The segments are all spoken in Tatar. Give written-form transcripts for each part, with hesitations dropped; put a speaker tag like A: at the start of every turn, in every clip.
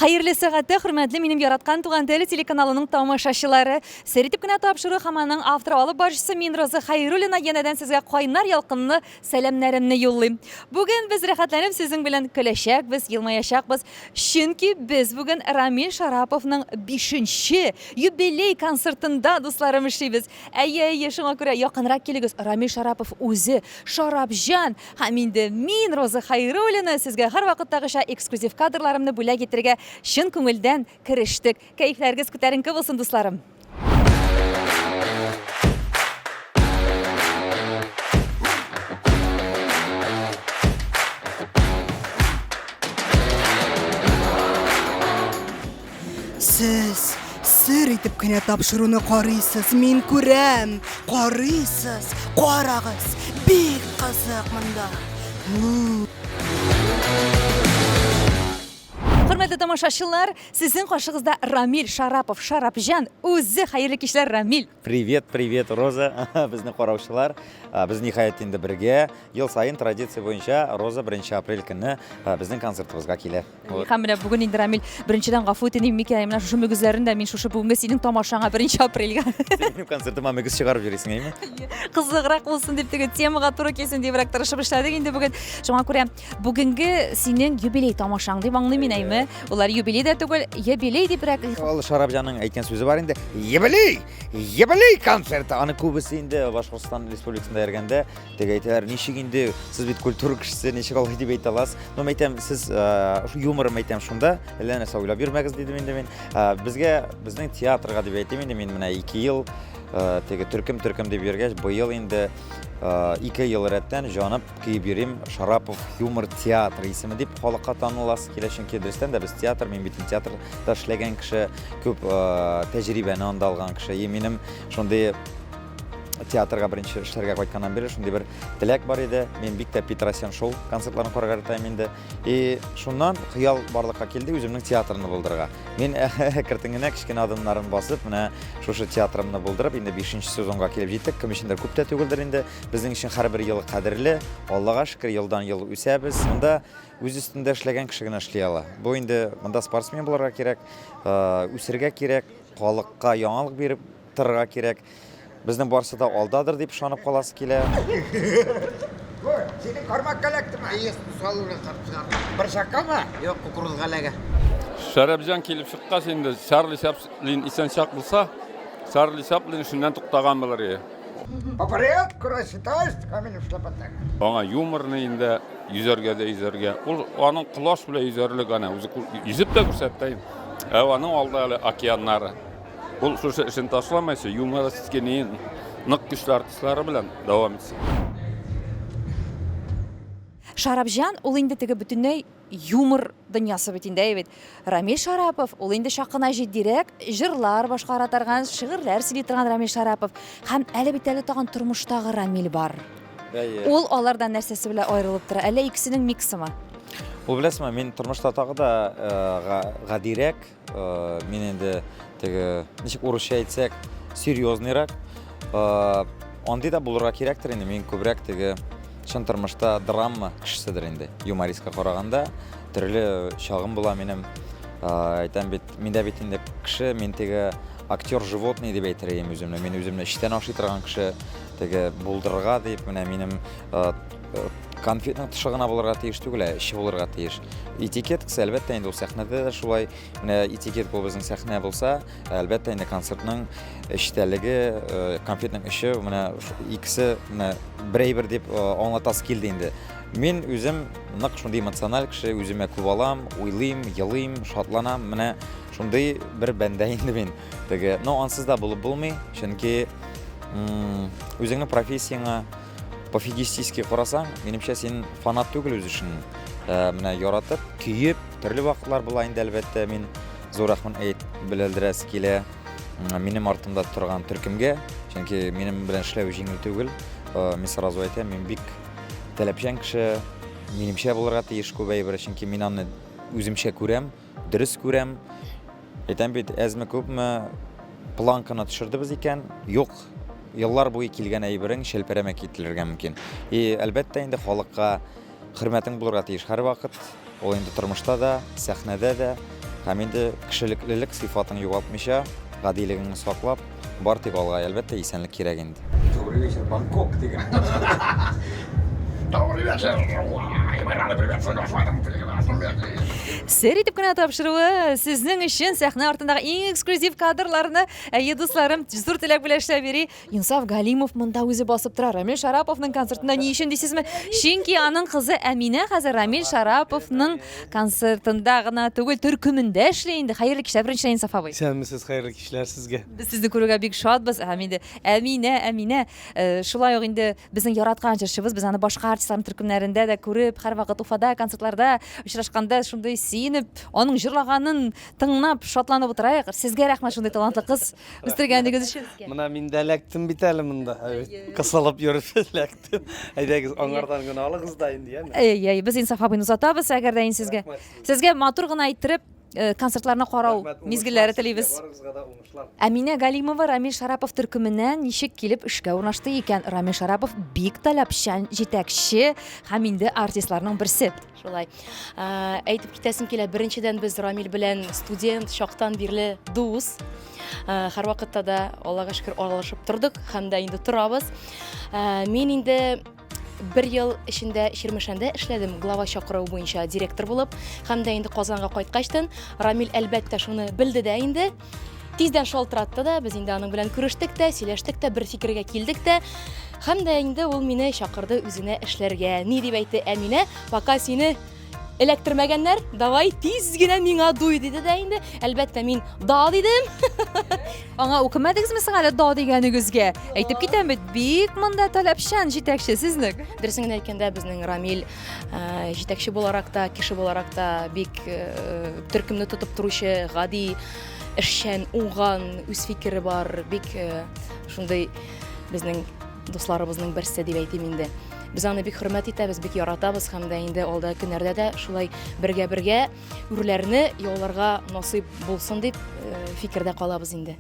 A: Хайырлы сәгате, хөрмәтле минем яраткан туган теле телеканалының тамашачылары. Сәретип кенә тапшыру һәманның авторы алып баручысы мин Роза Хайруллина янәдән сезгә кайнар ялкынлы сәламнәремне юллыйм. Бүген без рәхәтләнеп сезнең белән көләчәкбез, елмаячакбыз. Чөнки без бүген Рамил Шараповның 5нче юбилей концертында дусларым эшлибез. Әйе, шуңа күрә якынрак килегез. Рамил Шарапов үзе, Шарапҗан һәм инде мин Роза Хайруллина сезгә һәрвакыттагыча эксклюзив кадрларымны бүләк итәргә шын күңелдән керештек. Кәйфләрегез күтәренке булсын, дусларым.
B: Сез сыр итеп кенә тапшыруны карыйсыз, мин күрәм. Карыйсыз, карагыз, бик кызык монда.
A: Хөрмәтле тамашачылар, сезнең каршыгызда Рамил Шарапов, Шарапҗан, үзе. Хәерле кичләр, Рамил.
C: Привет, Роза. Безне караучылар. Без ниһаять инде бергә. Ел сайын традиция буенча Роза 1 апрель көнне безнең концертыбызга килә.
A: Һәм менә бүген инде Рамил беренчедән гафу үтеним микән, менә шушы мөгезләрен дә мин шушы бүгенге синең тамашаңа 1 апрельгә.
C: Минем концертыма мөгез чыгарып йөрисең, әйме?
A: Кызыграк булсын дип теге темага туры килсен дибрәк тырышып эшләдек инде бүген. Шуңа күрә бүгенге синең юбилей тамашаң дип аңлыйм мин, әйме? Улар юбилей дә түгел, юбилей дибрәк.
C: Ул Шарапҗанның әйткән сүзе бар инде. Юбилей концерты. Аны күбесе инде Башкортстан Республикасында йөргәндә теге әйтәләр, ничек инде сез бит культура кешесе, ничек алай дип әйтә аласыз. Но мен әйтәм, сез юморым әйтәм шунда, әллә нәрсә уйлап йөрмәгез дидем инде мин. Безгә, безнең театрга дип әйтәм инде мин менә 2 ел теге төркем дип йөргәч, быел инде 2 ел рәттән җанып киеп йөрим. Шарапов юмор театры исеме дип халыкка таныласы килә, чөнки дөрестән дә без театр, мин бит театрда эшләгән кеше, күп тәҗрибәне анда алган кеше. Минем шундый театрга беренче эшләргә кайтканнан бери шундый бер теләк бар иде. Мин бик тә Петросян шоу концертларын карарга яратам инде. И шуннан хыял барлыкка килде үземнең театрны булдырырга. Мин кертингенә кичкенә адымнарын басып, менә шушы театрымны булдырып, инде 5нче сезонга килеп җиттек. Кем өчен дә күп тә түгелдер инде. Безнең өчен һәрбер ел кадерле. Аллага шөкер, елдан ел үсәбез. Монда үз өстендә эшләгән кеше генә эшли ала. Бу инде монда спортсмен булырга кирәк, үсәргә кирәк, халыкка яңалык биреп торырга кирәк. Безнең барсы да алдадыр дип ышанып каласы килә.
D: Синең кармак калектымы? Салуга картыгар. Бер шаккамы? Юк, кукурузга ләгә.
E: Шарапҗан килеп чыккач инде Чарли Чаплин исән чак булса, Чарли Чаплин шуннан туктаган булыр иде.
D: Поперед, красотаж, камень шлапатак.
E: Аңа юморны инде йөзәргә. Ул аның класс белән йөзәрлек ана үзе йөзеп тә күрсәтте. Аның алда әле океаннары. Ул шушы эшен ташламайча, юмористка нык көчле артистлары белән дәвам итсен.
A: Шарапҗан ул инде теге бөтенләй юмор дөньясы бит инде, әйбәт. Рамил Шарапов ул инде шакына җитдирәк җырлар башкара торган, шигырьләр сөйли торган Рамил Шарапов һәм әле бит әле тагын тормыштагы Рамил бар. Ул алардан нәрсәсе белән аерылып тора? Әллә икесенең миксымы?
C: Ул беләсезме, мин тормышта тагы да гадирәк, мин инде теге ничек урысча әйтсәк, серьезныйрак. Андый да булырга кирәктер инде. Мин күбрәк теге чын тормышта драма кешеседер инде. Юмористка караганда төрле чагым була минем. Әйтәм бит, миндә бит инде кеше, мин теге актер животный дип әйтергә үземне. Мин үземне эчтән ашый торган кеше теге булдырырга дип, менә минем конфетның тышыгына булырга тиеш түгел, эче булырга тиеш. Этикет әлбәттә инде ул сәхнәдә дә шулай. Менә этикет бу безнең сәхнә булса, әлбәттә инде концертның эчтәлеге, конфетның эче, менә икесе менә бер дип аңлатасы килде инде. Мин үзем нык шундый эмоциональ кеше, үземә күп алам, уйлыйм, елыйм, шатланам. Менә шундый бер бәндә инде мин. Теге, но ансыз да булып булмый, чөнки үзеңнең профессияңа пофигистически карасаң, минемчә син фанат түгел үз өчен. Менә яратып, көеп, төрле вакытлар була инде әлбәттә мин зур рәхмәт әйт белдерәсе килә минем артымда торган төркемгә, чөнки минем белән эшләү җиңел түгел. Мин сразу әйтәм, мин бик таләпчән кеше, минемчә булырга тиеш күп әйбер, чөнки мин аны үземчә күрәм, дөрес күрәм. Әйтәм бит, әзме күпме планканы төшердебез икән, юк. Еллар буе килгән әйберең шелпәрәмәк ителергә мөмкин. Әлбәттә инде халыкка хөрмәтең булырга тиеш һәр вакыт. Ул инде тормышта да, сәхнәдә дә, һәм инде кешелеклелек сыйфатын югалтмыйча, гадилегеңне саклап, бар тик алга әлбәттә исәнлек кирәк инде. Добрый вечер, Бангкок дигән.
D: Добрый вечер. Ой, мы рады приветствовать вас в этом прекрасном месте.
A: Сер итеп кенә тапшыруы сезнең өчен сәхнә артындагы иң эксклюзив кадрларны, дусларым, зур теләк белән эшләп бери. Инсаф Галимов монда үзе басып тора. Рамил Шараповның концертында ни өчен дисезме? Чөнки аның кызы Әминә хәзер Рамил Шараповның концертында гына түгел, төркемендә эшли инде. Хәерле кичә, беренче Инсаф абый.
F: Исәнмесез, хәерле кичләр сезгә.
A: Без сезне күрүгә бик шатбыз. Һәм инде Әминә, шулай ук инде безнең яраткан җырчыбыз, без аны башка артистлар төркемнәрендә дә күреп, һәрвакыт Уфада концертларда очрашканда шундый сөенеп, аның җырлаганын тыңлап, шатланып утырайык. Сезгә рәхмәт шундый талантлы кыз үстергәнегез өчен.
F: Менә мин дә эләктем бит әле монда. Кысылып йөреп эләктем. Әйдәгез, аңардан гына алыгыз да инде, яме.
A: Без Инсаф абыйны узатабыз, әгәр дә сезгә. Сезгә матур гына әйттереп, концертларны карау мизгелләре телибез.
F: Барыгызга да уңышлар.
A: Әминә Галимова Рамил Шарапов төркеменнән ничек килеп эшкә урнашты икән? Рамил Шарапов бик таләпчән җитәкче һәм инде артистларның берсе.
G: Шулай. Әйтеп китәсем килә, беренчедән без Рамил белән студент чактан бирле дус. Һәрвакытта да Аллага шөкер аралашып тордык һәм дә инде торабыз. Мин инде 1 ел эчендә Ширмешәндә эшләдем, глава чакыруы буенча директор булып, һәм дә инде Казанга кайткачтан Рамил әлбәттә шуны белде дә инде. Тиздән шалтыратты да, без инде аның белән күрештек тә, сөйләштек тә, бер фикергә килдек тә. Һәм дә инде ул мине чакырды үзенә эшләргә. Ни дип әйтте Әминә? Пока сине эләктермәгәннәр, давай тиз генә миңа дуй диде дә инде. Әлбәттә мин да дидем.
A: Аңа укымадыгызмы соң әле да дигәнегезгә? Әйтеп китәм бит, бик монда таләпчән җитәкче сезнең.
G: Дөресен генә әйткәндә, безнең Рамил җитәкче буларак та, кеше буларак та бик төркемне тотып торучы, гади, эшчән, уңган, үз фикере бар, бик шундый безнең дусларыбызның берсе дип әйтим инде. Без аны бик хөрмәт итәбез, бик яратабыз һәм дә инде алда көннәрдә дә шулай бергә үрләрне яуларга насыйп булсын дип фикердә калабыз инде.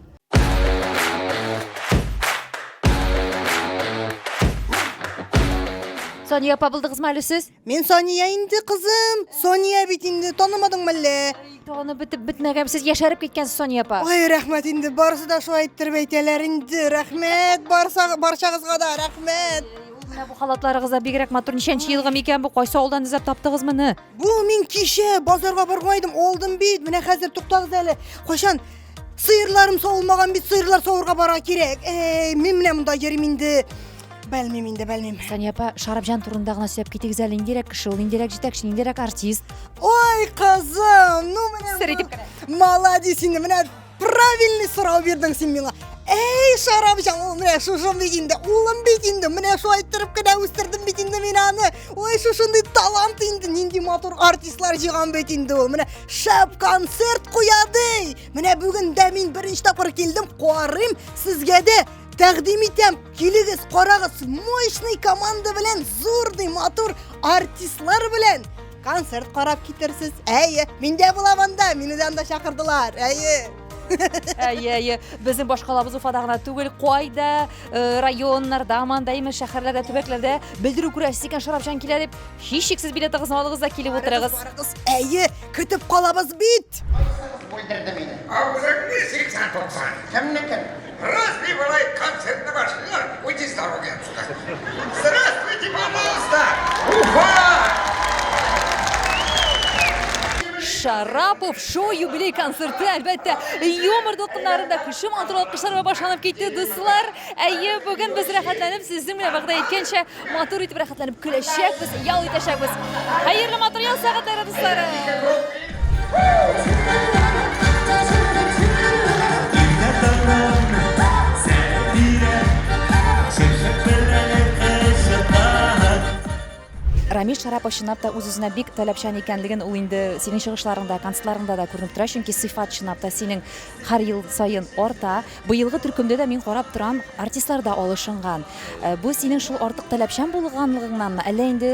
A: Сония апа булдыгызмы әле сез?
B: Мен Сония инде кызым. Сония бит инде, танымадыңмы әллә?
A: Танып бетмәгән, сез яшәреп киткәнсез Сония апа.
B: Ой, рәхмәт инде. Барысы да шулай әйттереп әйтәләр инде. Рәхмәт, барчагызга да рәхмәт.
A: Менә бу халатларыгызда бигрәк матур. Ничәнче елгы микән бу? Кайсы авылдан эзләп таптыгызмы ни?
B: Бу мин кичә базарга барган идем, алдым бит. Менә хәзер туктагыз әле. Кайчан сыерларым савылмаган бит, сыерлар савырга бара кирәк. Мин менә монда йөрим инде. Белмим.
A: Сония апа, Шарапҗан турында гына сөйләп китегез әле. Индирәк кеше ул, индирәк җитәкче, индирәк артист.
B: Ой, кызым, ну менә.
A: Сер итеп
B: Молодец инде, менә правильный сорау бирдең син миңа. Эй, Шарапҗан, ул менә шушы бит инде, улым бит инде, менә шулай иттереп кенә үстердем бит инде мин аны. Ой, шушындый талант инде, нинди матур артистлар җыйган бит инде ул. Менә шәп концерт куяды. Менә бүген дә мин беренче тапкыр килдем, карыйм, сезгә дә тәкъдим итәм. Килегез, карагыз, мощный команда белән, зурный матур артистлар белән концерт карап китерсез. Әйе, мин дә булам анда, мине дә анда чакырдылар. Әйе.
A: Әйе, безнең башкалабыз Уфада гына түгел, кайда, районнарда, мандаймы, шәһәрләрдә, төбәкләрдә белдерү күрәсез икән Шарапҗан килә дип, һичшиксез билетыгызны алыгыз да килеп утырыгыз.
B: Әйе, көтеп калабыз бит.
D: Бүлдерде мине. Аузыңны 80-90. Кемнекен? Разве бывает концерт на ваш? Уйди с дороги отсюда. Здравствуйте, пожалуйста! Уфа!
A: Шарапов шоу юбилей концерты әлбәттә юмор дулкыннарында кеше матур алкышларга башланып китте дуслар. Әйе, бүген без рәхәтләнеп сезнең белән вәгъдә иткәнчә матур итеп рәхәтләнеп көләчәкбез, ял итәчәкбез. Хәерле матур ял сәгатьләре дуслары. Рамил Шарапов чынлап та үз-үзенә бик таләпчән икәнлеген ул инде синең чыгышларыңда, концертларыңда да күренеп тора, чөнки сыйфат чынлап та синең һәр ел сайын арта. Быелгы төркемдә дә мин карап торам, артистлар да алышынган. Бу синең шул артык таләпчән булганлыгыңнанмы, әллә инде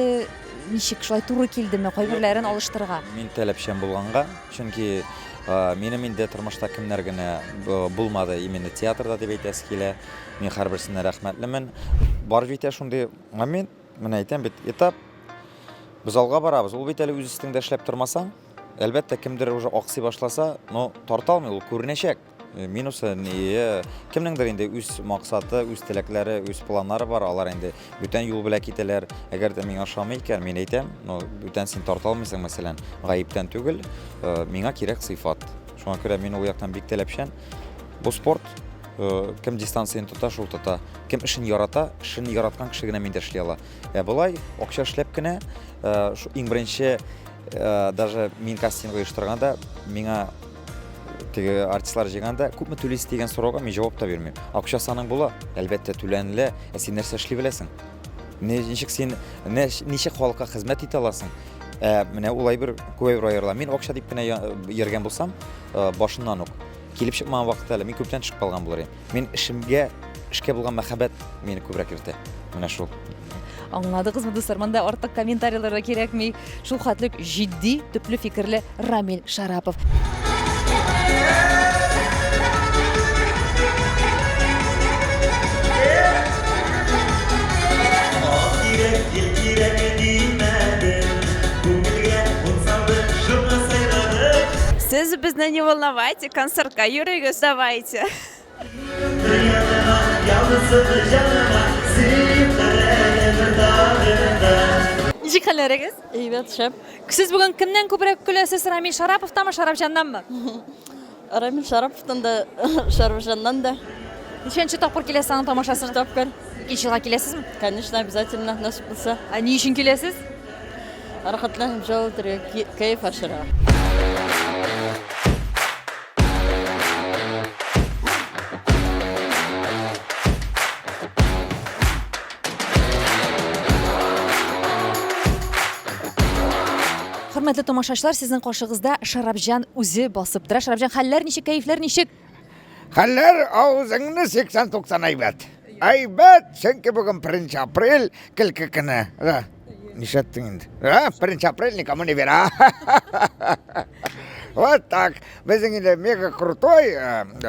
A: ничек шулай туры килдеме кайберләрен алыштырырга?
C: Мин таләпчән булганга, чөнки минем инде тормышта кемнәр генә булмады, именно театрда дип әйтәсе килә. Мин һәрберсенә рәхмәтлемен. Бар җитә шундый момент, менә әйтәм бит, этап. Без алга барабыз. Ул бит әле үз өстеңдә эшләп тормасаң, әлбәттә кемдер уже аксый башласа, но тарта алмый, ул күренәчәк. Минусы не кемнеңдер инде үз максаты, үз теләкләре, үз планнары бар, алар инде бүтән юл белән китәләр. Әгәр дә миңа ошамый икән, мин әйтәм, но бүтән син тарта алмыйсың, мәсәлән, гаептән түгел, миңа кирәк сыйфат. Шуңа күрә мин ул яктан бик таләпчән. Бу спорт, кем дистанцияны тота, шул тота. Кем эшен ярата, эшен яраткан кеше генә миндә эшли ала. Болай акча эшләп кенә, шу иң беренче даже мин кастинг оештырганда, миңа теге артистлар җыйганда күпме түлисез дигән сорауга мин җавап та бирмим. Акча саның була, әлбәттә түләнелә, син нәрсә эшли беләсең? Ничек син ничек халыкка хезмәт итә аласың? Менә улай бер күп аерыла. Мин акча дип кенә йөргән булсам, башыннан ук килеп чыкмаган вакытта әле мин күптән чыгып калган булыр идем. Мин эшкә булган мәхәббәт мине күбрәк йөртә. Менә шул.
A: Аңладыгызмы, дуслар? Монда артык комментарийларга кирәкми. Шул хәтлек җитди, төпле фикерле Рамил Шарапов.
H: Сіз бізді не волновайте, концертқа йөрегіз, давайте.
A: Ничек хәлләрегез?
G: Әйбәт, шәп.
A: Сез бүген кемнән күбрәк көләсез? Рамил Шараповтанмы, Шарапҗаннанмы?
G: Рамил Шараповтан да, Шарапҗаннан да.
A: Ничәнче тапкыр киләсез аның тамашасына?
G: Тапкыр.
A: Икенче елга киләсезме?
G: Конечно, обязательно, насип булса.
A: Ни өчен киләсез?
G: Рәхәтләнеп җавап итәргә, кайф ашыра.
A: Хөрмәтле тамашачылар, сезнең каршыгызда Шарапҗан үзе басып тора. Шарапҗан, хәлләр ничек, кәефләр ничек?
D: Хәлләр авызыңны 80-90 әйбәт. Әйбәт, чөнки бүген 1 апрель көлке көне. Нишәттең инде? 1 апрель никому не вера. Вот так. Безнең инде мега крутой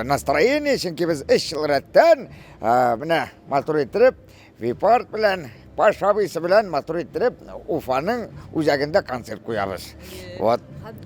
D: настроение, чөнки без 3 ел рәттән менә матур итеп, Випарт белән Пашабыйсы белән матур итеп Уфаның үзәгендә концерт куябыз. Вот.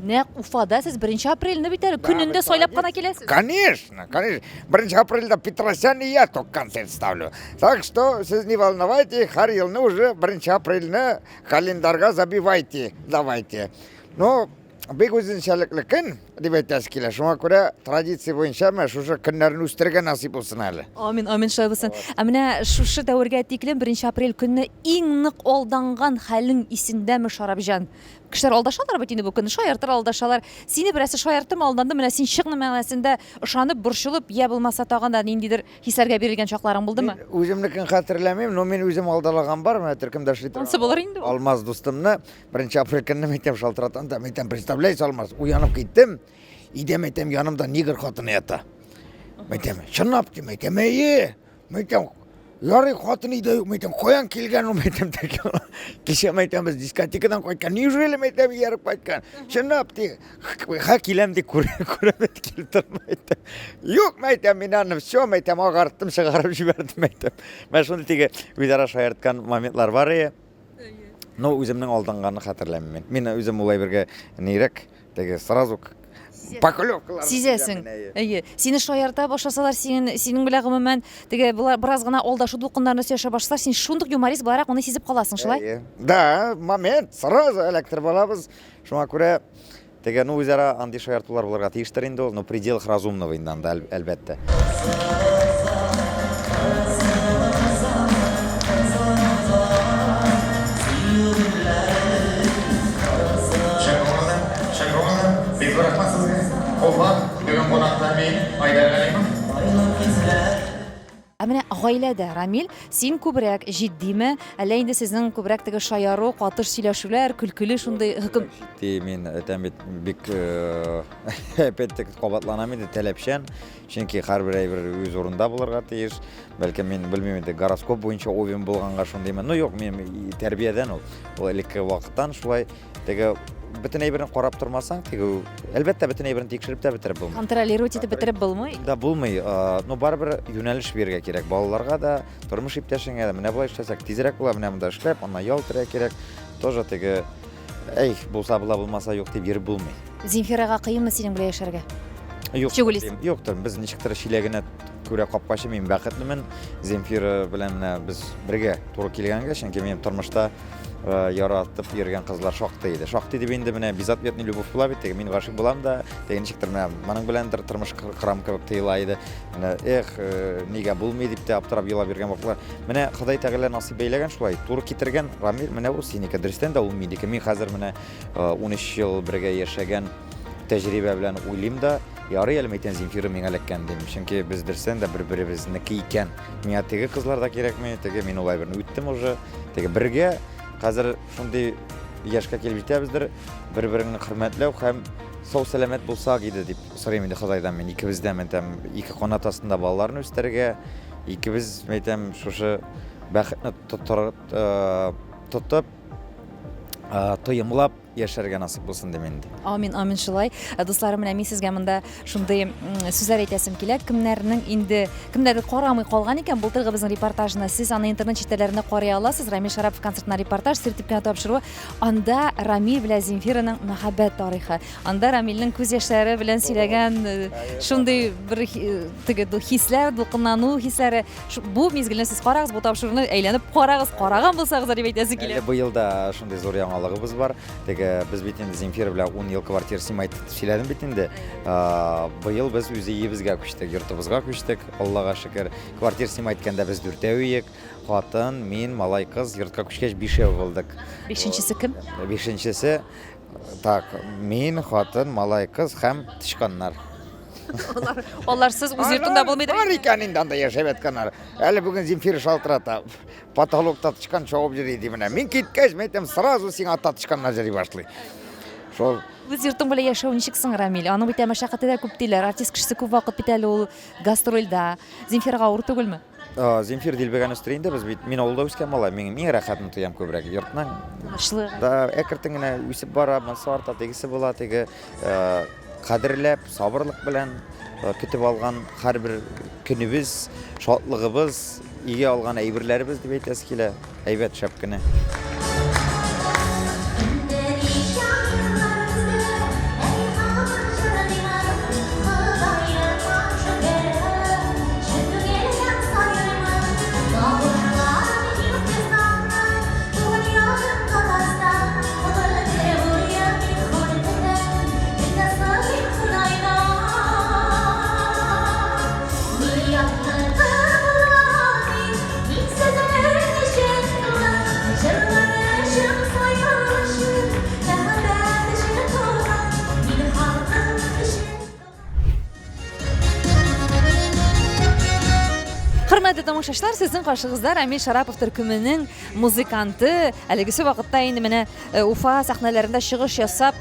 A: Нәкъ Уфада сез 1 апрельне бит әле көнендә сайлап кына киләсез.
D: Конечно, конечно. 1 апрельда Петросян и я только концерт ставлю. Так что, сіз не волновайте, һәр елны уже 1 апрельне календарга забивайте. Давайте. Ну, бик үзенчәлекле көн дип әйтәсе килә. Шуңа күрә традиция буенча менә шушы көннәрне үстерергә насип булсын әле.
A: Амин, амин, шулай булсын. Менә шушы дәвергә тиклем 1 апрель көнне иң нык алданган хәлең исендәме, Шарапҗан? Кешеләр алдашалар бит инде бу көнне, шаяртыр алдашалар. Сине берәрсе шаяртым алданды, менә син чыкны мәгънәсендә ышанып, борчылып, я булмаса тагын да ниндидер хисләргә бирелгән чакларың булдымы?
D: Үземнекен хәтерләмим, но мин үзем алдалаган бар, менә төркемдә эшли торган.
A: Онсы булыр инде ул.
D: Алмаз дустымны 1 апрель көнне мәйтәм шалтыратам да, мәйтәм представляйс Алмаз. Уянып киттем. Идем мәйтәм янымда нигер хатыны ята. Мәйтәм, чынлап ди, мәйтәм, әйе. Мәйтәм, ярый хатын иде, мәйтәм, каян килгән ул мәйтәм тәкә. Кеше мәйтәм без дискотекадан кайткан. Неужели мәйтәм ярып кайткан? Чынлап ди. Ха киләм ди күрәмәт килеп тормайды. Юк мәйтәм, мин аны всё мәйтәм агарттым, чыгарып җибәрдем мәйтәм. Мен шуны теге үзара шаярткан моментлар бар иде. Но үземнең алданганы хәтерләмим. Мин үзем улай бергә нирәк теге сразу поклёвкалар.
A: Сизәсең. Әйе. Сине шаярта башласалар, синең белән гомумән теге булар бераз гына алдашу дулкыннарны сөйләшә башлар, син шундый юморист барак, моны сизеп каласың, шулай?
D: Да, момент, сразу электр балабыз. Шуңа күрә теге ну үзара андый шаяртулар булырга тиештер инде ул, но пределах разумного инде әлбәттә.
I: Бүгін қонақта мен Айдар Ғалимов.
A: Менә гаиләдә, Рамил, син күбрәк җитдиме, әллә инде сезнең күбрәк теге шаяру, катыш сөйләшүләр, көлкеле шундый хөкем?
C: Мин әйтәм бит бик әпәттек кабатланам инде таләпчән, чөнки һәрбер әйбер үз урында булырга тиеш. Бәлки мин белмим инде гороскоп буенча овен булганга шундыймы. Ну юк, мин тәрбиядән ул. Ул элекке вакыттан шулай теге бөтен әйберне карап тормасаң, теге әлбәттә бөтен әйберне тикшереп тә бетереп булмый.
A: Контролировать итеп бетереп булмый.
C: Да булмый. Ну барыбер юнәлеш бирергә кирәк. Балаларга да, тормыш иптәшеңә дә менә булай эшләсәк тизрәк була, менә монда эшләп, аны ял итәргә кирәк. Тоже теге Эй, булса була, булмаса юк дип йөреп булмый.
A: Земфирага кыйынмы синең белән яшәргә?
C: Юк.
A: Ничек уйлыйсың?
C: Юктыр, без ничектер шиләгенә күрә капкачы, мин бәхетлемен. Земфира белән без бергә туры килгәнгә, чөнки мин тормышта яратып йөргән кызлар шактый иде. Шактый дип инде менә безответный любовь була бит, мин гашык булам да, дигән ничектер менә моның белән тормыш кырам кебек тоела иде. Менә нигә булмый дип тә аптырап елап йөргән вакытлар. Менә Ходай Тәгалә насыйп бәйләгән шулай, туры китергән Рамил менә ул синеке дөрестән дә ул минеке. Мин хәзер менә 13 ел бергә яшәгән тәҗрибә белән уйлыйм да, ярый әле мәйтән Земфира миңа эләккән дим. Чөнки без дөрестән дә бер-беребезнеке икән. Миңа теге кызлар да кирәкми, теге мин улай берне үттем уже. Теге бергә хәзер шундый яшькә килеп җитәбездер, бер-береңне хөрмәтләү һәм сау сәламәт булсак иде дип сорыйм инде Ходайдан мин. Икебездән мәйтәм, ике канат астында балаларны үстәргә, икебез мәйтәм шушы бәхетне тотып, тоемлап яшәргә насыйп булсын дим инде.
A: Амин, амин шулай. Дусларым, менә мин сезгә монда шундый сүзләр әйтәсем килә. Кемнәрнең инде кемнәрдер карамый калган икән былтыргы безнең репортажны сез аны интернет читәләрендә карый аласыз. Рамил Шарапов концертына репортаж сертип кенә тапшыруы. Анда Рамил белән Земфираның мәхәббәт тарихы. Анда Рамилнең күз яшьләре белән сөйләгән шундый бер теге хисләр, дулкынлану хисләре. Бу мизгелне сез карагыз, бу тапшыруны әйләнеп карагыз, караган булсагыз дип әйтәсе килә.
C: Быел да шундый зур яңалыгыбыз бар. Теге без бит инде Земфира белән 10 ел квартира сыймай сөйләдем бит инде. Быел без үз өебезгә күчтек, йортыбызга күчтек. Аллага шөкер. Квартира сыймай иткәндә без 4 үек. Хатын, мин, малай кыз йортка күчкәч 5 булдык.
A: 5-нчесе кем?
C: 5-нчесе так, мин, хатын, малай кыз һәм тышканнар.
A: Алар сез үз йортында булмыйдыр.
C: Бар икән инде анда яшәп ятканнар. Әле бүген Земфира шалтырата. Потолокта тышкан чабып йөри ди менә. Мин киткәч, мәйтәм, сразу сиңа тышканнар йөри башлый. Шул
A: Үз йортың белән яшәү ничек соң, Рамил? Аның бит мәшәкате дә күп диләр. Артист кешесе күп вакыт бит әле ул гастрольдә. Земфирага авыр түгелме?
C: Земфир дилбәгән өстерендә без бит мин авылда үскән малай, мин рәхәтне тоям күбрәк йортның.
A: Ашлы.
C: Да, әкертен генә үсеп бара, монсы арта тегесе була, теге кадерләп, сабырлык белән көтеп алган һәрбер көнебез, шатлыгыбыз, игә алган әйберләребез дип әйтәсе килә. Әйбәт шәп кенә.
A: Хөрмәтле тамашачылар, сезнең каршыгызда Рамил Шарапов төркеменең музыканты, әлегесе вакытта инде менә Уфа сәхнәләрендә чыгыш ясап,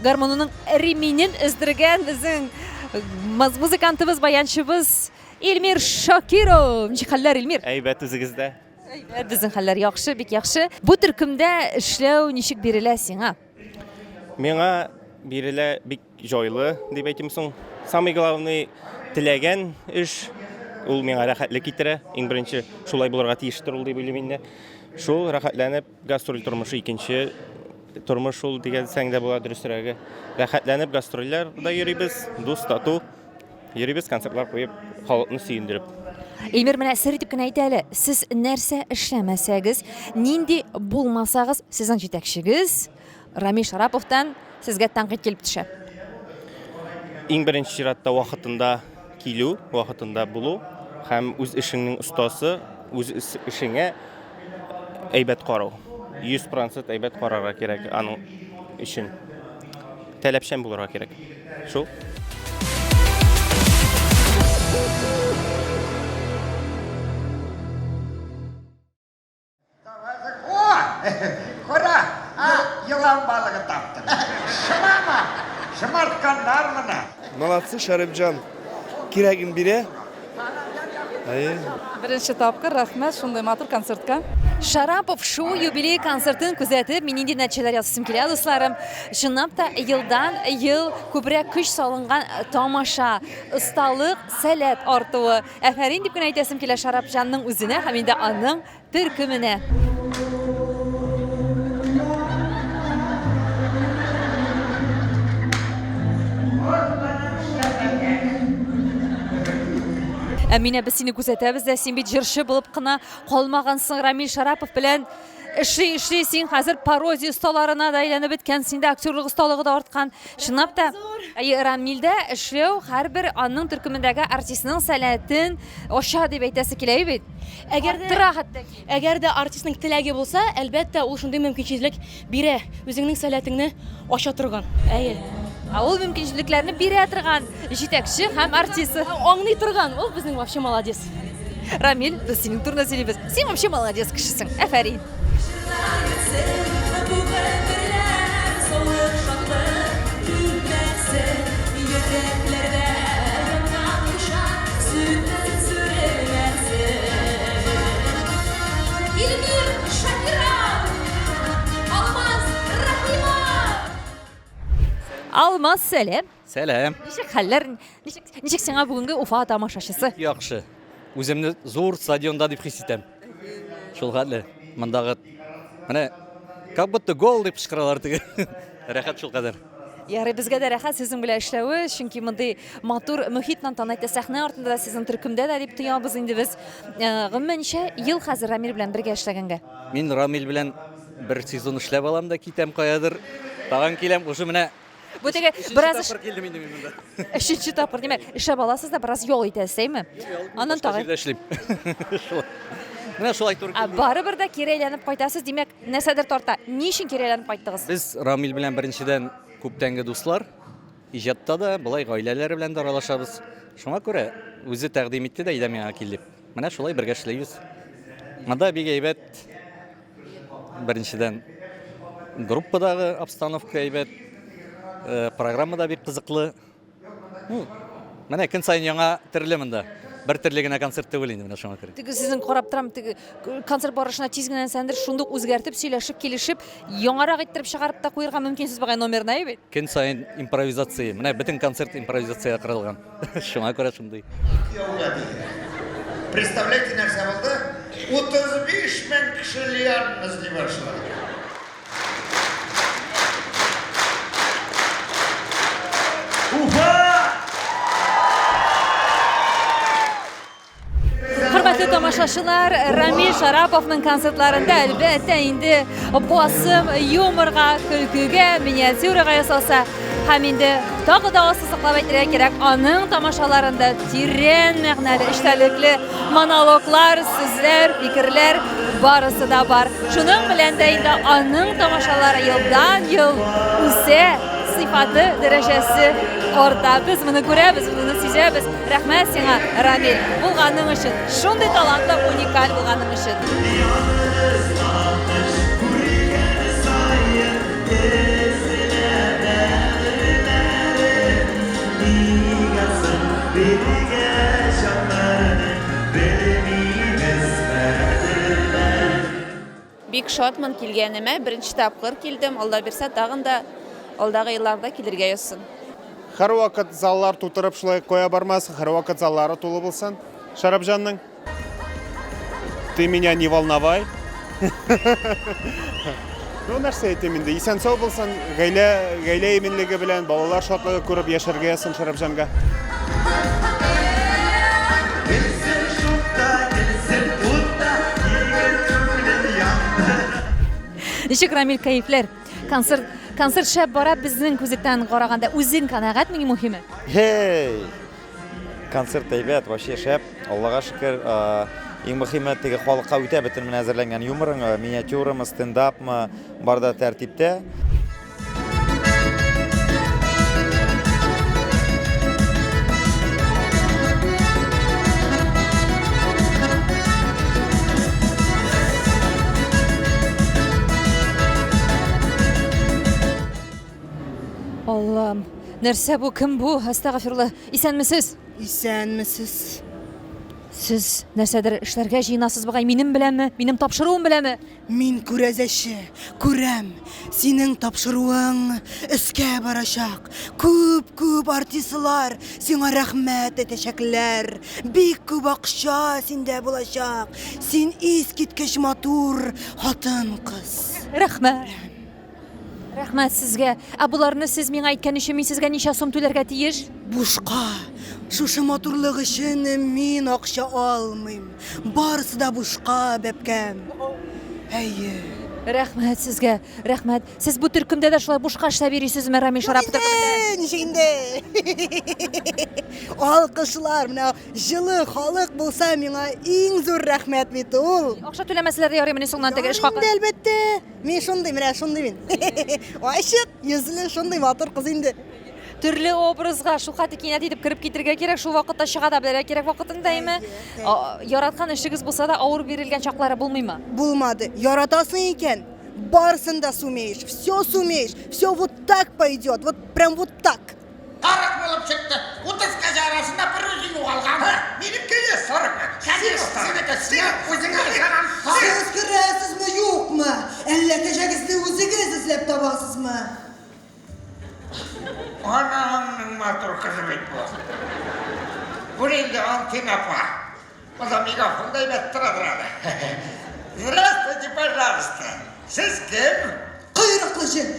A: гармонының реминен өздергән безнең музыкантыбыз, баянчыбыз Илмир Шакиров. Ничек хәлләр, Илмир?
J: Әйбәт үзегездә.
A: Әйбәт, безнең хәлләр яхшы, бик яхшы. Бу төркемдә эшләү ничек бирелә сиңа?
J: Миңа бирелә бик җайлы дип әйтим соң. Самый главный теләгән эш ул миңа рәхәтлек китерә. Иң беренче шулай булырга тиештер ул дип уйлыйм инде. Шул рәхәтләнеп гастроль тормышы икенче тормыш шул дигәнсәң дә була дөресрәге. Рәхәтләнеп гастрольләрдә йөрибез, дус тату йөрибез, концертлар куеп, халыкны сөендереп.
A: Илмир, менә сер итеп кенә әйтә әле, сез нәрсә эшләмәсәгез, нинди булмасагыз, сезнең җитәкчегез Рамил Шараповтан сезгә тәнкыйть килеп төшә.
J: Иң беренче чиратта вакытында килү, вакытында булу һәм үз эшеңнең остасы, үз эшеңә әйбәт карау. 100% әйбәт карарга кирәк аның өчен. Таләпчән булырга кирәк. Шул.
D: Кора, йылан балыгы таптым. Шымама, шымарткандар мына.
F: Молодцы, Шарипҗан. Кирәген бирә.
K: Беренче тапкыр рәхмәт шундый матур концертка.
A: Шарапов шоу юбилей концертын күзәтеп, мин инде нәтиҗәләр ясыйм килә, дусларым. Чынлап та елдан-ел күбрәк көч салынган тамаша, осталык, сәләт артуы. Әфәрин дип кенә әйтәсем килә Шарапҗанның үзенә һәм инде аның төркеменә. Әминә, без сине күзәтәбез дә, син бит җырчы булып кына калмагансың. Рамил Шарапов белән эшли син хәзер пародия осталарына да әйләнеп беткән, синдә актерлык осталыгы да арткан. Чынлап та, Рамилдә эшләү һәрбер аның төркемендәге артистның сәләтен аша дип әйтәсе килә бит.
G: Әгәр дә артистның теләге булса, әлбәттә ул шундый мөмкинчелек бирә, үзеңнең сәләтеңне аша торган.
A: Ул мөмкинчелекләрне бирә торган җитәкче һәм артист.
G: Аңлый торган, ул безнең вообще молодец.
A: Рамил, без синең турында сөйлибез. Син вообще молодец кешесең. Афәрин. Алмаз, сәлем.
F: Сәлем.
A: Ничек хәлләр? Ничек сиңа бүгенге Уфа тамашачысы?
F: Яхшы. Үземне зур стадионда дип хис итәм. Шул хәтле. Мондагы менә как будто гол дип кычкыралар теге. Рәхәт шул кадәр.
A: Ярый, безгә дә рәхәт сезнең белән эшләве, чөнки мондай матур мөхитнән танайта сәхнә артында да сезнең төркемдә дә дип тоябыз инде без. Гомумән ничә ел хәзер Рамил белән бергә эшләгәнгә?
F: Мин Рамил белән бер сезон эшләп алам да китәм каядыр. Тагын киләм, ушы менә
A: Бу теге бераз
F: килдем инде мин монда.
A: Өченче тапкыр, димәк, эшләп аласыз да бераз ял итәсезме? Аннан тагын
F: эшлим. Менә шулай туры.
A: Барыбер дә кире әйләнеп кайтасыз, димәк, нәрсәдер тарта. Ни өчен кире әйләнеп кайттыгыз?
F: Без Рамил белән беренчедән күптәнге дуслар, иҗатта да, булай гаиләләре белән дә аралашабыз. Шуңа күрә үзе тәкъдим итте дә, идә миңа килеп. Менә шулай бергә эшләйбез. Монда бик әйбәт. Беренчедән группадагы обстановка әйбәт. Программа да бик кызыклы. Менә көн сайын яңа төрле монда. Бер төрле генә концерт түгел инде менә шуңа күрә.
A: Теге сезнең карап торам, теге концерт барышына тиз генә сәндер шундук үзгәртеп, сөйләшеп, килешеп, яңарак иттереп чыгарып та куярга мөмкинсез багай номерны бит.
F: Көн сайын импровизация. Менә бөтен концерт импровизациягә корылган. Шуңа күрә шундый.
D: Представляете, нәрсә булды? 35 мең кешеләр эзли башлады.
A: Hörmətli tamaşaçılar, Рамил Шараповның концертларында әлбәттә инде басым юморга, көлкүгә, миниатюрага ясалса, һәм инде тагы да ассызыклап әйтергә кирәк, аның тамашаларында тирән мәгънәле, эчтәлекле монологлар, сүзләр, фикерләр барысы да бар. Шуның белән дә инде аның тамашалары елдан-ел үсә, сыйфаты, дәрәҗәсе арта. Без моны күрәбез, моны сизәбез. Рәхмәт сиңа, Рамил, булганың өчен, шундый талантлы, уникаль булганың өчен.
H: Бик шатмын килгәнемә, беренче тапкыр килдем, Алла бирсә, тагын да алдагы елларда килергә язсын.
L: Һәрвакыт заллар тутырып шулай коя бармасын, һәрвакыт заллары тулы булсын. Шарапҗанның, ты меня не волновай. Ну, нәрсә әйтим инде, исән-сау булсын, гаилә иминлеге белән, балалар шатлыгы күреп яшәргә язсын Шарапҗанга.
A: Ничек, Рамил, кайфләр? Концерт шәп бара, безнең күзеттән караганда үзең канәгатьме, мөһиме?
C: Hey! Концерт әйбәт, вообще шәп. Аллага шөкер. Иң мөһиме теге халыкка үтә бөтен менә әзерләнгән юморың, миниатюрамы, стендапмы барда тәртиптә.
A: Аллам, нәрсә бу, кем бу? Астагфирулла. Исәнмесез?
B: Исәнмесез?
A: Сез нәрсәдер эшләргә җыенасыз бугай, минем беләнме? Минем тапшыруым беләнме?
B: Мин күрәзәче, күрәм. Синең тапшыруың эскә барачак. Күп артистлар сиңа рәхмәт әйтәчәкләр. Бик күп акча синдә булачак. Син искиткеч матур хатын-кыз.
A: Рәхмәт. Рәхмәт сезгә. Буларны сез миңа әйткән өчен мин сезгә ничә сум түләргә тиеш?
B: Бушка. Шушы матурлык өчен мин акча алмыйм. Барысы да бушка, бәпкәм. Әйе.
A: Рәхмәт сезгә. Рәхмәт. Сез бу төркемдә дә шулай бушка эшләп йөрисезме, Рамил Шарапов төркемендә?
B: Ничегендә? Алкышлар, менә җылы халык булса миңа иң зур рәхмәт бит ул.
A: Акча түләмәсләр дә ярый менә соңнан теге эш хакы.
B: Инде әлбәттә. Мин шундый, менә шундый мин. Ачык, йөзле шундый матур кыз инде.
A: Төрле образга шул хәтле кинәт итеп кирип китергә кирәк, шул вакытта чыга да белергә кирәк вакытындаймы? Яраткан эшегез булса да авыр бирелгән чаклары булмыймы?
B: Булмады. Яратасың икән. Барсын да сумеешь. Все сумеешь. Все вот так пойдет. Вот прям вот так.
D: Тарық болып шықты. 30 кәже арасында бір өзің оғалған. Менікі де сорық. Сенікі өзіңе жарам.
B: Сез көрәсезме, юкмы? Әллә кәҗәгезне үзегез эзләп табасызмы?
D: Анамның матур қызы бет бұл. Бұл енді Антин апа. Ода мегафондай бәт тұрады. Здравствуйте, пожалуйста. Сіз кім?
B: Кыйрыклы җен.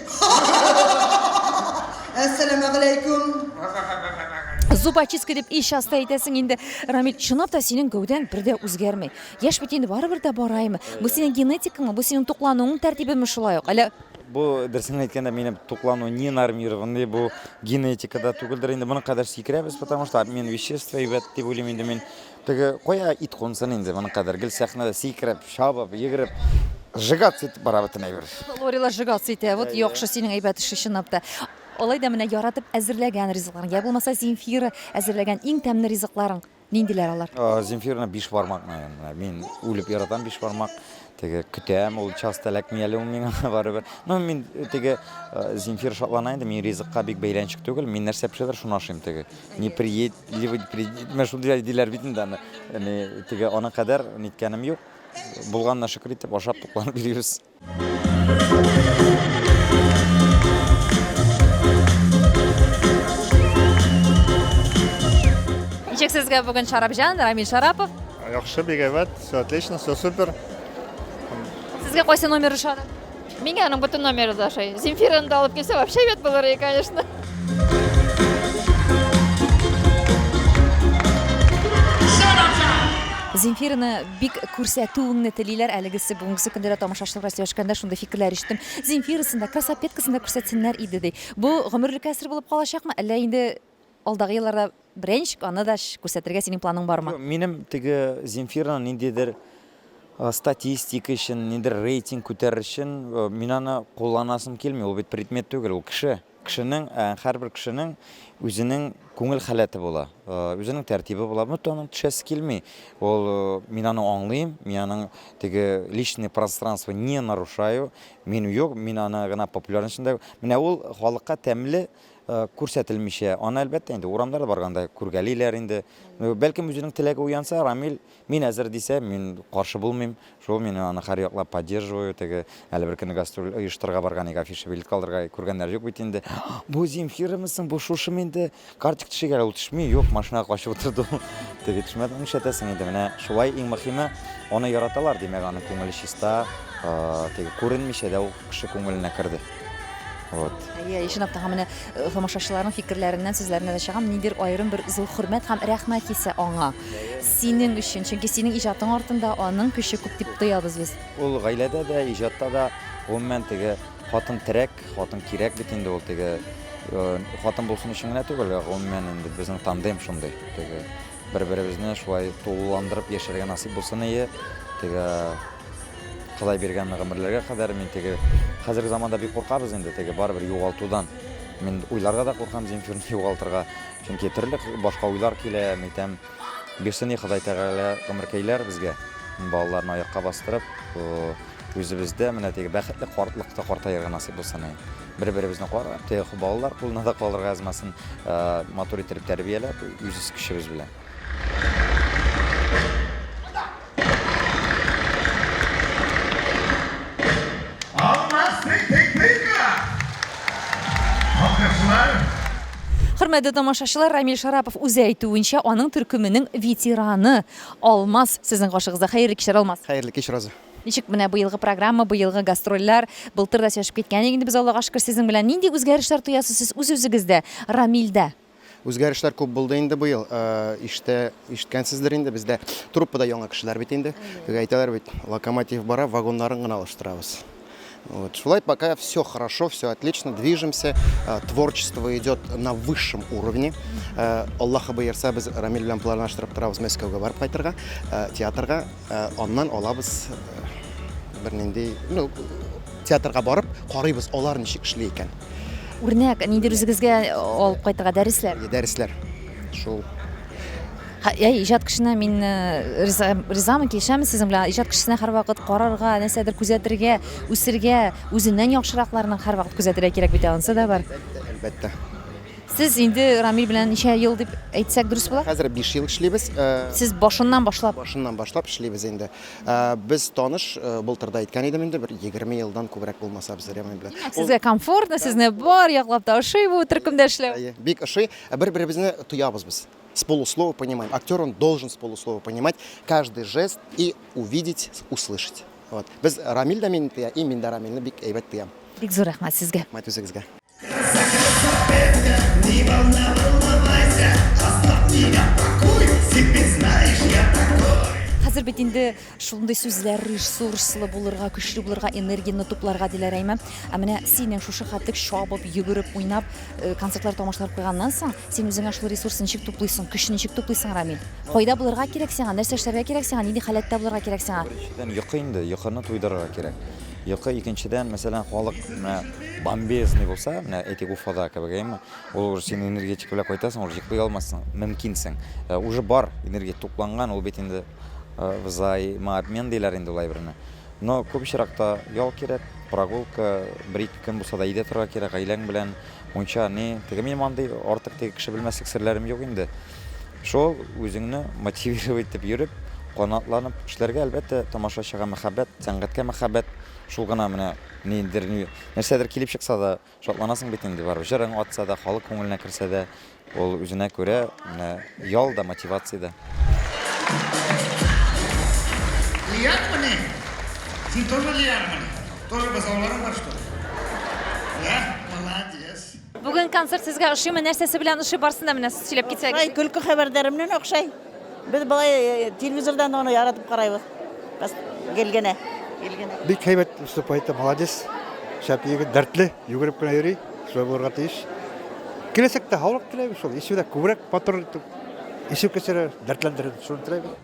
B: Ассаламу алейкум.
A: Зубочистка дип иш аста әйтәсең инде. Рамил, чынлап та синең гәүдәң бердә үзгәрмәй. Яшь бит инде барыбер дә бараймы? Бу синең генетикаңмы, бу синең туклануың тәртибеме шулай ук? Әле
C: Бу дөресен әйткәндә минем туклану не нормированы, бу генетикада түгелдер инде. Моның кадәр сикерәбез, потому что обмен веществ әйбәт дип уйлыйм инде мин. Теге кая ит консын инде моның кадәр гел сәхнәдә сикереп, шабып, йөгереп, жигат итеп бара бит әйбер.
A: Лорилар жыгасы итә. Вот яхшы синең әйбәт эше чынлап та. Алай да менә яратып әзерләгән ризыкларың, я булмаса Земфира әзерләгән иң тәмле ризыкларың ниндиләр алар?
C: Земфираны 5 бармак мин үлеп яратам 5 бармак. Теге көтәм, ул часто эләкмәле ул миңа барыбер. Но мин теге Земфир шатлана инде, мин ризыкка бик бәйләнчек түгел, мин нәрсә пешерер шуны ашыйм теге. Не мәшһүр диләр бит инде аны. Теге аны кадәр ниткәнем юк. Булганна шөкер итеп ашап тукланып йөрибез.
A: Ничек сезгә бүген Шарапҗан, Рамил Шарапов?
L: Яхшы, бик әйбәт, все отлично, все супер.
A: Сезгә кайсы номер ошады?
G: Миңа аның бөтен номеры да ошый. Земфираны да алып килсә, вообще бит булыр, конечно.
A: Земфираны бик күрсәтүеңне телиләр, әлегесе бүгенге көндә тамашачылар сөйләшкәндә шундай фикерләр ишеттем. Земфирасында, красопеткасында күрсәтсеннәр иде ди. Бу гомерлек әсер булып калачакмы? Әллә инде алдагы елларда беренчик аны да күрсәтергә синең планың бармы?
C: Минем теге Земфираның ниндидер статистика өчен, ниндидер рейтинг күтәрер өчен мин аны кулланасым килми, ул бит предмет түгел, ул кеше. Кешенең, һәрбер кешенең үзенең күңел халаты була, үзенең тәртибе була. Бу төшәсе килми. Ул мин аны аңлыйм, мин аның теге личное пространство не нарушаю. Мин юк, мин аны гына популярнышында. Менә ул халыкка тәмле күрсәтелмичә. Аны әлбәттә инде урамнарда барганда күргәлиләр инде. Бәлкем үзенең теләге уянса, Рамил мин әзер дисә, мин каршы булмыйм. Шул мин аны һәр яклап поддерживаю. Теге әле бер көнне гастроль оештырга барган иде, афиша билет калдырга күргәннәр юк бит инде. Бу Земфирамысың, бу шушы инде картик төшегә ул төшми, юк, машинага качып утырды. Теге төшмәде, ишәтәсең инде. Менә шулай иң мөһиме аны яраталар, димәк аны күңеле чиста, теге күренмичә дә ул кеше күңеленә керде. Вот.
A: Я ишенеп тагы менә тамашачыларның фикерләреннән, сүзләреннән дә чыгам, ниндидер аерым бер зур хөрмәт һәм рәхмәт хисе аңа. Синең өчен, чөнки синең иҗатың артында аның көче күп дип тоябыз без.
C: Ул гаиләдә дә, иҗатта да гомумән теге хатын терәк, хатын кирәк бит инде ул теге хатын булсын өчен генә түгел, гомумән инде безнең тандем шундый. Теге бер-беребезне шулай тулыландырып яшәргә насыйп булсын ие. Теге Ходай бергән гомерләргә кадәр мин теге хәзерге заманда бик куркабыз инде теге барыбер югалтудан. Мин уйларга да куркам Земфирны югалтырга. Чөнки төрле башка уйлар килә, мәйтәм. Бирсен Ходай Тәгалә гомеркәйләр безгә. Балаларны аякка бастырып, үзебездә менә теге бәхетле картлыкта картаярга насыйп булсын. Бер-беребезне карап, теге балалар кулына да калырга язмасын, матур итеп тәрбияләп, үзебез кешебез белән.
A: Хөрмәтле тамашачылар, Рамил Шарапов үзе әйтүенчә, аның төркеменең ветераны Алмаз сезнең гашыгызда. Хәерле кичер, Алмаз.
L: Хәерле кич, Роза.
A: Ничек менә бу елгы программа, бу елгы гастрольләр, былтыр да сөйләшеп киткән инде без Аллага шөкер сезнең белән нинди үзгәрешләр тоясыз сез үз-үзегездә, Рамилдә?
M: Үзгәрешләр күп булды инде быел. Ишеткәнсездер инде, бездә труппада яңа кешеләр бит инде. Әйтәләр бит, локомотив бара, вагоннарын гына алыштырабыз. Вот. Шулай пока все хорошо, все отлично, движемся, творчество идет на высшем уровне. Аллаха боерса, без Рамил белән планлаштырып торабыз Мәскәүгә барып кайтырга, театрга, аннан алабыз бернинди, театрга барып карыйбыз, алар ничек эшли икән.
A: Үрнәк, нидер үзегезгә алып кайтырга дәресләр?
M: Дәресләр. Шул.
A: Иҗат кешенә мин ризамын, килешәме сезнең белән? Иҗат кешесенә һәрвакыт карарга, нәрсәдер күзәтергә, үсергә, үзеннән яхшыракларны һәрвакыт күзәтергә кирәк бит, анысы да бар.
M: Әлбәттә.
A: Сез инде Рамил белән ничә ел дип әйтсәк дөрес була?
M: Хәзер 5 ел эшлибез.
A: Сез башыннан башлап
M: Эшлибез инде. Без таныш былтырда әйткән идем инде, бер 20 елдан күбрәк булмаса без Рамил белән.
A: Сезгә комфортно, сезне бар яклап та ошый бу төркемдә эшләү.
M: Бик ошый, бер-беребезне тоябыз без. С полуслова понимаем. Актер он должен с полуслова понимать каждый жест и увидеть, услышать. Вот. Без Рамил да мине тыя, и мин да Рамилне бик әйбәт тоям.
A: Бик зур рәхмәт сезгә.
M: Рәхмәт үзегезгә.
A: Хәзер бит инде шундый сүзләр ресурслы булырга, көчле булырга, энергияны тупларга диләр әйме. Ә менә синең шушы хәтлек шабып, йөгереп, уйнап, концертлар тамашалап куйганнан соң, син үзеңә шул ресурсны ничек туплыйсың, көчне ничек туплыйсың, Рамил? Кайда булырга кирәк сиңа, нәрсә эшләргә кирәк сиңа, нинди халәттә булырга кирәк сиңа?
C: Беренчедән йокы инде, йокыны туйдырырга кирәк. Йокы, икенчедән, мәсәлән, халык бомбезный булса, менә әйтик Уфада кебек, ул син энергетик белән кайтасың, ул җикпый алмассың, мөмкинсең. Уже бар энергия тупланган, ул бит инде взаимообмен диләр инде улай берне. Но күп очракта ял кирәк, прогулка, бер-ике көн булса да өйдә торырга кирәк, гаиләң белән, мунча, теге минем андый артык теге кеше белмәслек серләрем юк инде. Шул үзеңне мотивировать итеп йөреп, канатланып эшләргә, әлбәттә, тамашачыга мәхәббәт, сәнгатькә мәхәббәт, шул гына менә нәрсәдер килеп чыкса да шатланасың бит инде, бар. Җырың атса да, халык күңеленә керсә дә, ул үзенә күрә менә ял да, мотивация да.
D: Lihat mana? Si тоже lihat mana? Тоже базауларың бар что? Молодец.
A: Бүген концерт сезгә ошыймы, нәрсәсе белән ошый барсын да менә сөйләп китсәк.
B: Күлке хәбәрдәремнән охшай. Без былай телевизордан аны яратып карайбыз. Бас келгәнә.
N: Бик һәйбәт выступает, молодец. Шәп егет, дәртле, йөгереп кенә йөри, шулай булырга тиеш. Киләсәктә һаулык теләйбез, шул ишүдә күбрәк матур ишү кешеләр дәртләндерер, шуны теләйбез.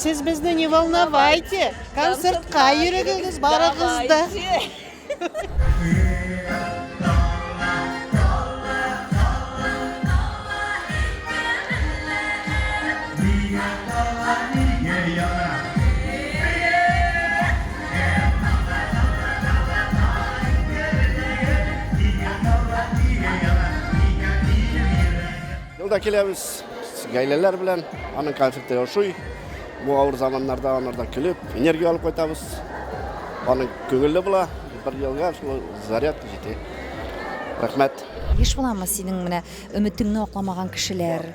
B: Сез безне не волновайте. Концертка йөрегез, барыгыз да.
O: Yılda kelemiz gaylelер белән, аның концерты ошый. Бу авыр заманнарда анардан килеп, энергия алып кайтабыз. Аның күңелле була, бер елга шул заряд җитә. Рәхмәт.
A: Еш буламы синең менә өметеңне акламаган кешеләр?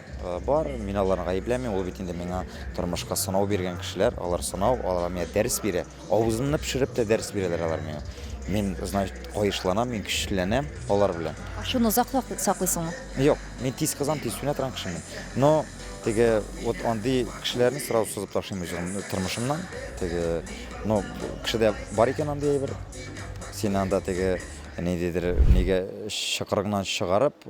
C: Бар, мин аларны гаепләмим, ул бит инде миңа тормышка сынау биргән кешеләр, алар сынау, алар миңа дәрес бирә. Авызымны пешереп тә дәрес бирәләр алар миңа. Мин, значит, кайышланам, мин көчләнәм алар белән.
A: Шуны озак саклыйсыңмы?
C: Юк, мин тиз кызам, тиз сүнә торган кешемен. Но теге вот андый кешеләрне сразу сузып ташлыйм үзем тормышымнан. Теге, ну, кешедә бар икән андый әйбер. Син анда теге нигә чакырыгынан чыгарып,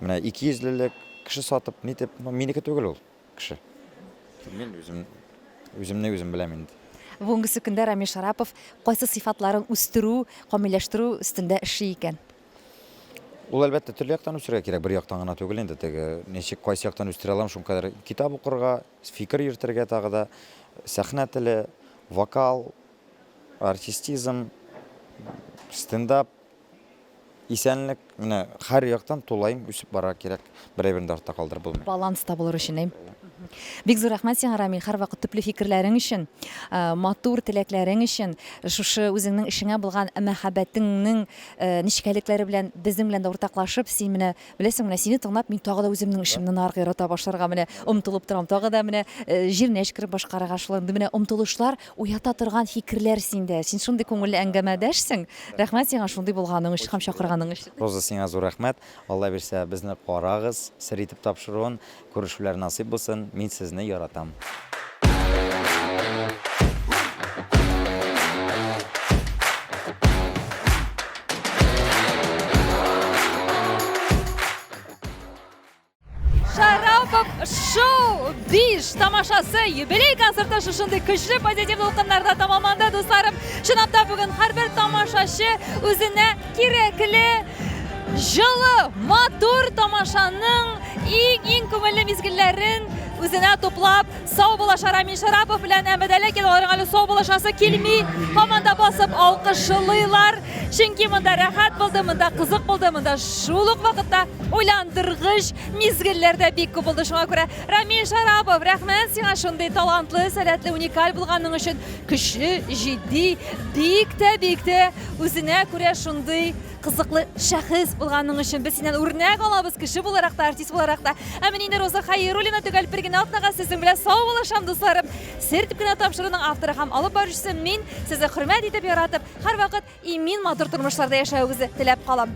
C: менә 200-лек кеше сатып, нитеп, минеке түгел ул кеше. Мин үземне үзем беләм инде.
A: Бүгенге көндә Рамил Шарапов кайсы сыйфатларын үстерү, камилләштерү өстендә эшли икән?
C: Ул әлбәттә төрле яктан үстерергә кирәк, бер яктан гына түгел инде. Теге ничек кайсы яктан үстерә алам, шуңа кадәр китап укырга, фикер йөртергә тагы да, сәхнә теле, вокал, артистизм, стендап исәнлек, менә һәр яктан тулайым үсеп бара кирәк. Берәй-берен артта калдырып булмый.
A: Баланста булыр өчен. Бик зур рәхмәт сиңа, Рамил, һәрвакыт төпле фикерләрең өчен, матур теләкләрең өчен, шушы үзеңнең эшеңә булган мәхәббәтеңнең ничкәлекләре белән безнең белән дә уртаклашып, син менә беләсең, менә сине тыңлап, мин тагы да үземнең эшемне наргы ярата башларга менә омтылып торам, тагы да менә җирне эшкереп башкарырга шулай менә омтылышлар уята торган фикерләр синдә. Син шундый күңелле әңгәмәдәшсең. Рәхмәт сиңа шундый булганың өчен һәм чакырганың өчен.
C: Роза, сиңа зур рәхмәт. Алла бирсә, безне карагыз, сер итеп тапшыруын, күрешүләр насыйп булсын. Мин сезне яратам.
A: Шарапов шоу биш тамашасы юбилей концерты шушындай көчле позитив толкыннарда тамамланды, дусларым. Чынлап та бүген һәрбер тамашачы үзенә кирәкле жылы, матур тамашаның иң күңелле мизгелләрен үзенә туплап, сау булаша Рамил Шарапов белән Әмәдәле аларга әле сау булашасы килми, команда басып алкышлыйлар. Чөнки монда рәхәт булды, монда кызык булды, монда шул ук вакытта уйландыргыч мизгелләр дә бик күп булды. Шуңа күрә Рамил Шарапов, рәхмәт сиңа шундый талантлы, сәләтле, уникаль булганың өчен. Көчле, җитди, бик тә үзенә күрә шундый кызыклы шәхес булганың өчен без синнән үрнәк алабыз, кеше буларак та, артист буларак та. Ә менә инде Роза Хәйруллина түгел, бер генә атнага сезнең белән сау булашам, дусларым. Сер итеп кенә тапшыруның авторы һәм алып баручысы мин, сезне хөрмәт итеп яратып, һәрвакыт имин матур тормышларда яшәүегезне теләп калам.